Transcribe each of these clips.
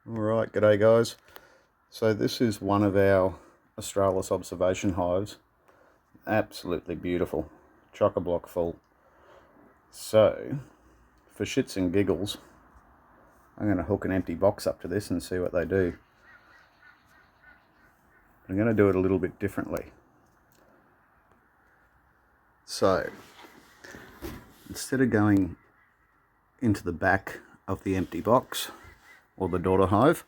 Alright, g'day guys. So this is one of our Australis observation hives. Absolutely beautiful. Chock-a-block full. So, for shits and giggles, I'm going to hook an empty box up to this and see what they do. I'm going to do it a little bit differently. So, instead of going into the back of the empty box, or the daughter hive,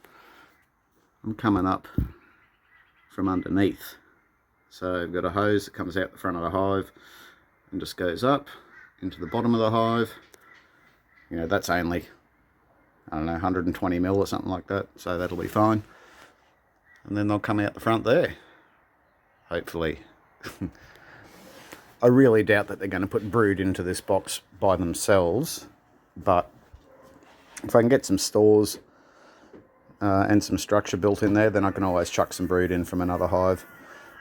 I'm coming up from underneath. So I've got a hose that comes out the front of the hive and just goes up into the bottom of the hive. You know, that's only, I don't know, 120 mil or something like that, so that'll be fine. And then they'll come out the front there, hopefully. I really doubt that they're going to put brood into this box by themselves, but if I can get some stores and some structure built in there, then I can always chuck some brood in from another hive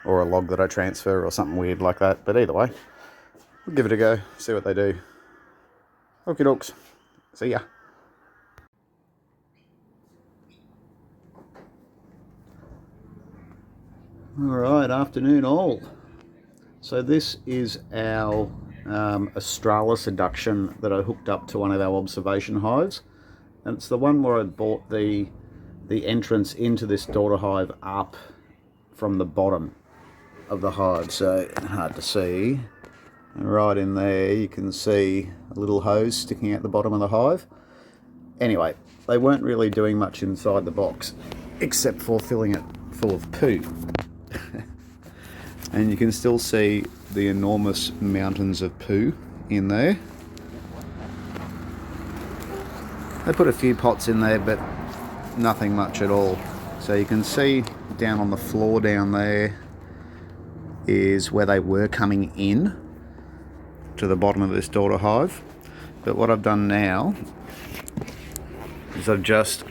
or a log that I transfer or something weird like that. But either way, we'll give it a go, see what they do. Okie dokes. See ya. Alright, afternoon all. So this is our Australis eduction that I hooked up to one of our observation hives. And it's the one where I bought the entrance into this daughter hive up from the bottom of the hive, so hard to see. And right in there you can see a little hose sticking out the bottom of the hive. Anyway, they weren't really doing much inside the box except for filling it full of poo. And you can still see the enormous mountains of poo in there. They put a few pots in there, but nothing much at all. So you can see down on the floor down there is where they were coming in to the bottom of this daughter hive. But what I've done now is I've just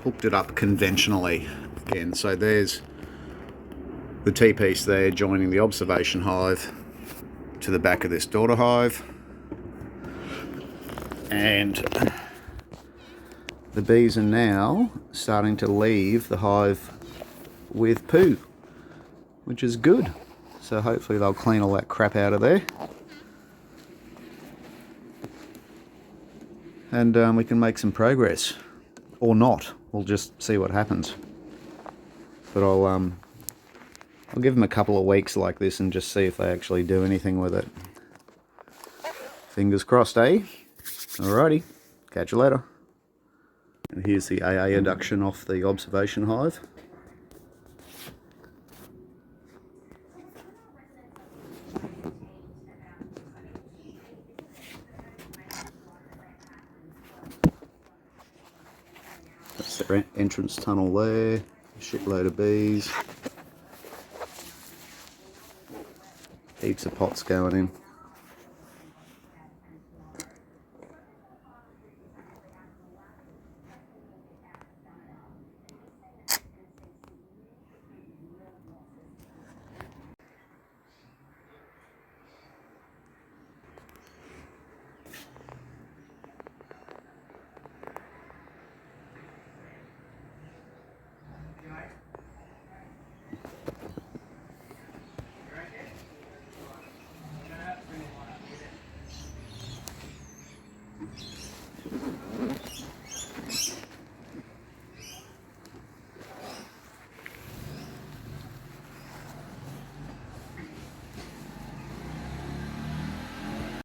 hooked it up conventionally again. So there's the T-piece there joining the observation hive to the back of this daughter hive. And the bees are now starting to leave the hive with poo, which is good. So hopefully they'll clean all that crap out of there. And we can make some progress. Or not. We'll just see what happens. But I'll give them a couple of weeks like this and just see if they actually do anything with it. Fingers crossed, eh? Alrighty. Catch you later. And here's the AA eduction off the observation hive. That's the entrance tunnel there. A shitload of bees. Heaps of pots going in.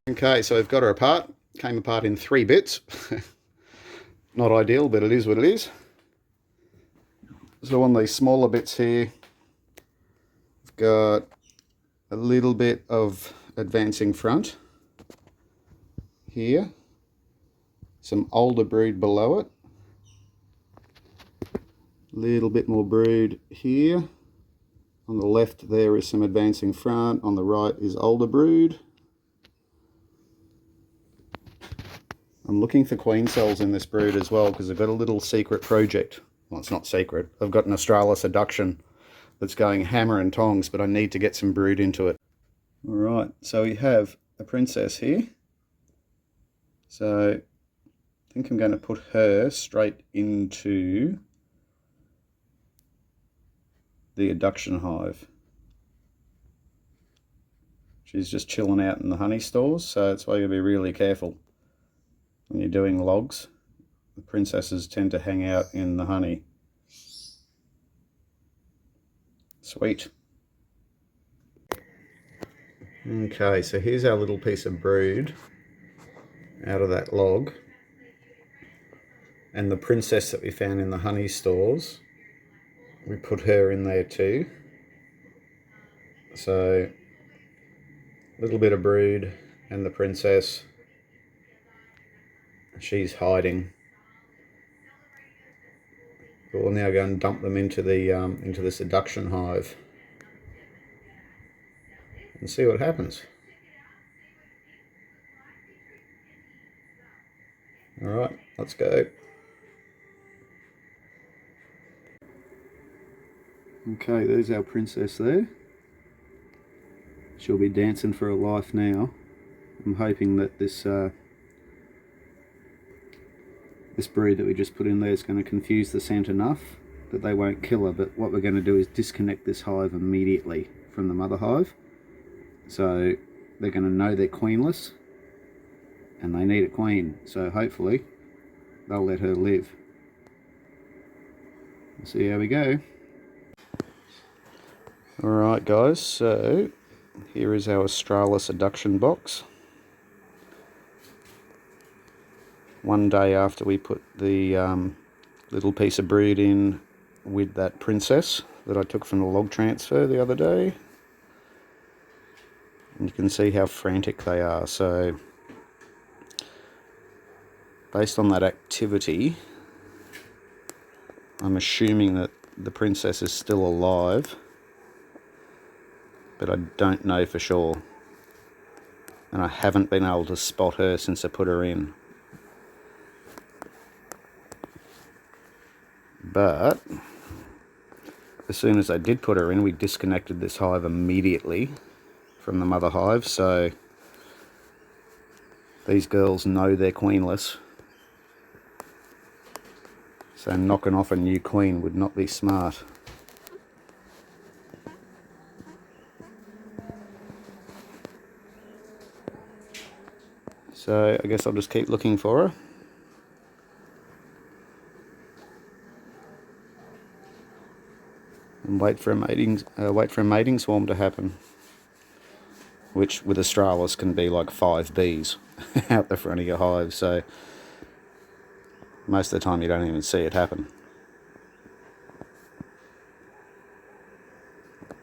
Okay, so we've got her apart. Came apart in 3 bits. Not ideal, but it is what it is. So on these smaller bits here, we've got a little bit of advancing front here. Some older brood below it. A little bit more brood here. On the left there is some advancing front. On the right is older brood. I'm looking for queen cells in this brood as well because I've got a little secret project. Well, it's not secret. I've got an Australis eduction that's going hammer and tongs, but I need to get some brood into it. Alright, so we have a princess here. So I think I'm going to put her straight into the eduction hive. She's just chilling out in the honey stores, so that's why you gotta be really careful when you're doing logs. The princesses tend to hang out in the honey. Sweet. Okay, so here's our little piece of brood out of that log. And the princess that we found in the honey stores, we put her in there too. So a little bit of brood and the princess. She's hiding. But we'll now go and dump them into this eduction hive and see what happens. All right, let's go. Okay, there's our princess there. She'll be dancing for her life now. I'm hoping that this brood that we just put in there is going to confuse the scent enough that they won't kill her, but what we're going to do is disconnect this hive immediately from the mother hive. So they're going to know they're queenless and they need a queen, so hopefully they'll let her live. Let's see how we go. Alright guys, so here is our Australis eduction box. One day after we put the little piece of brood in with that princess that I took from the log transfer the other day. And you can see how frantic they are. So based on that activity, I'm assuming that the princess is still alive, but I don't know for sure. And I haven't been able to spot her since I put her in. But as soon as I did put her in, we disconnected this hive immediately from the mother hive, so these girls know they're queenless. So knocking off a new queen would not be smart. So I guess I'll just keep looking for her. And wait for a mating swarm to happen, which with Australis can be like 5 bees out the front of your hive. So most of the time you don't even see it happen.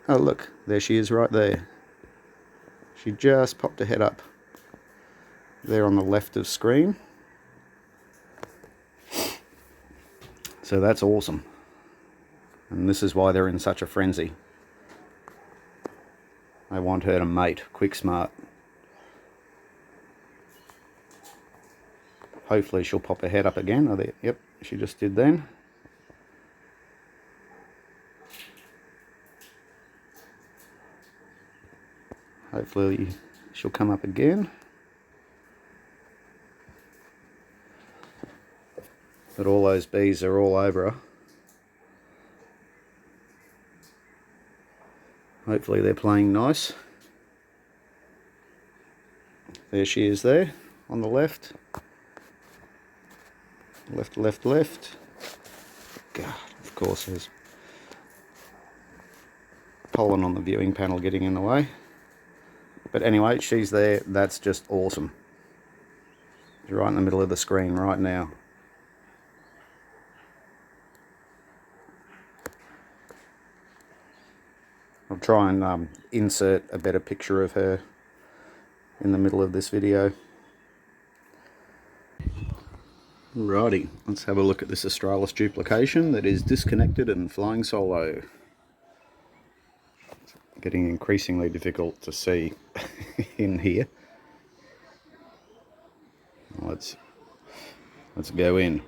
Oh look, there she is right there. She just popped her head up there on the left of screen. So that's awesome. And this is why they're in such a frenzy. They want her to mate, quick smart. Hopefully she'll pop her head up again. Oh, there. Yep, she just did then. Hopefully she'll come up again. But all those bees are all over her. Hopefully they're playing nice. There she is there, on the left. Left, left, left. God, of course there's pollen on the viewing panel getting in the way. But anyway, she's there. That's just awesome. She's right in the middle of the screen right now. I'll try and insert a better picture of her in the middle of this video. Alrighty, let's have a look at this Australis duplication that is disconnected and flying solo. Getting increasingly difficult to see in here. Let's go in.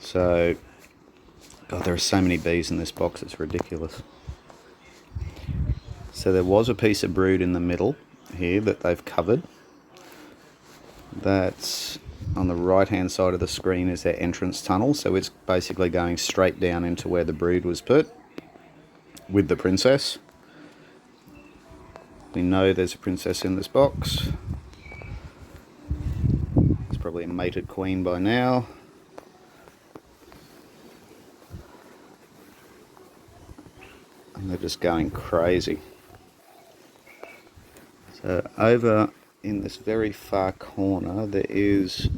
So, God, there are so many bees in this box, it's ridiculous. So there was a piece of brood in the middle here that they've covered. That's on the right hand side of the screen is their entrance tunnel, so it's basically going straight down into where the brood was put with the princess. We know there's a princess in this box. It's probably a mated queen by now. And they're just going crazy. So over in this very far corner there is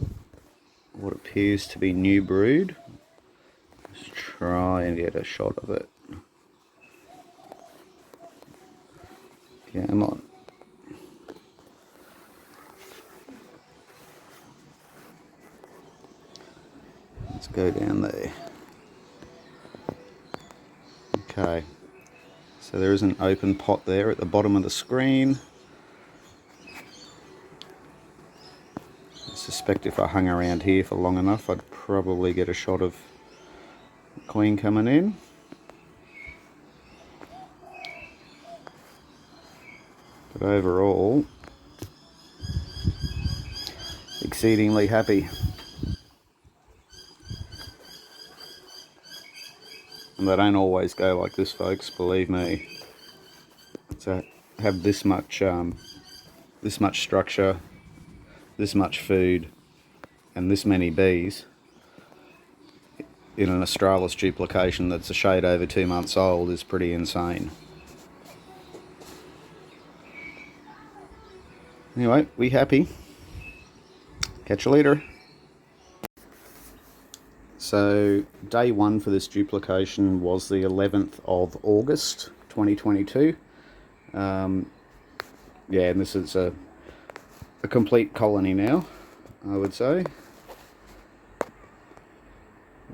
what appears to be new brood. Let's try and get a shot of it. Come on. Let's go down there. Okay. So there is an open pot there at the bottom of the screen. I suspect if I hung around here for long enough, I'd probably get a shot of the queen coming in. But overall, exceedingly happy. And they don't always go like this, folks, believe me. To have this much structure, this much food, and this many bees in an Australis duplication that's a shade over 2 months old is pretty insane. Anyway, we happy. Catch you later. So day one for this duplication was the 11th of August 2022. Yeah, and this is a complete colony now, I would say.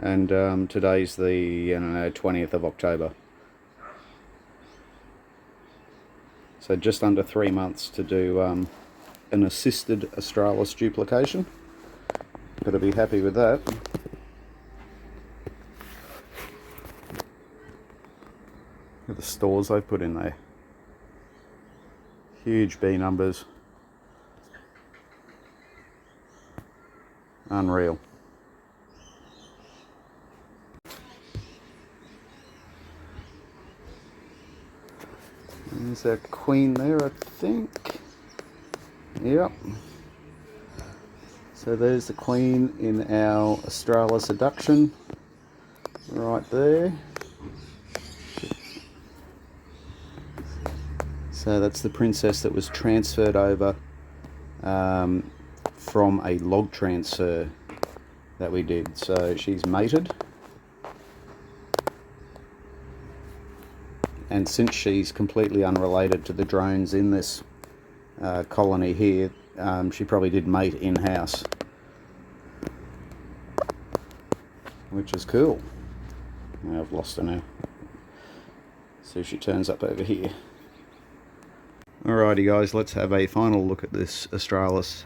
And today's the 20th of October. So just under 3 months to do an assisted Australis duplication. Gotta be happy with that. Look at the stores they've put in there. Huge bee numbers. Unreal. There's a queen there, I think. Yep. So there's the queen in our Australis eduction. Right there. So that's the princess that was transferred over from a log transfer that we did. So she's mated. And since she's completely unrelated to the drones in this colony here, she probably did mate in-house. Which is cool. Now I've lost her now. So she turns up over here. Alrighty guys, let's have a final look at this Australis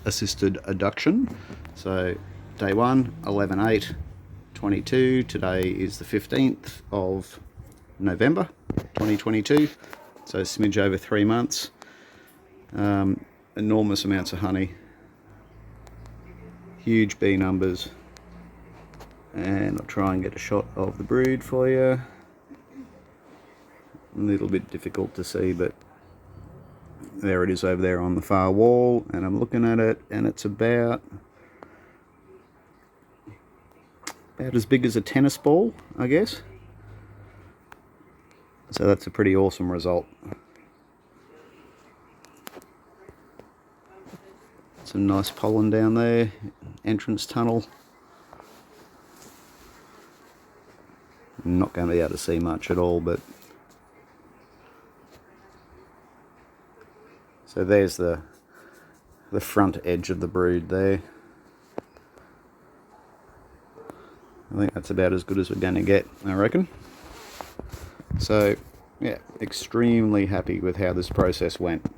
assisted eduction. So day one, 11/8/22. Today is the 15th of November 2022. So a smidge over 3 months. Enormous amounts of honey. Huge bee numbers. And I'll try and get a shot of the brood for you. A little bit difficult to see, but there it is over there on the far wall, and I'm looking at it, and it's about as big as a tennis ball, I guess. So that's a pretty awesome result. Some nice pollen down there, entrance tunnel. I'm not going to be able to see much at all, but so there's the front edge of the brood there. I think that's about as good as we're going to get, I reckon. So yeah, extremely happy with how this process went.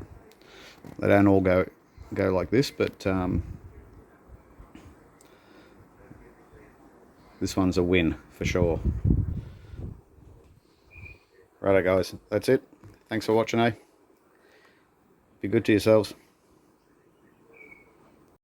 They don't all go like this, but this one's a win for sure. Righto guys, that's it. Thanks for watching, eh? Be good to yourselves.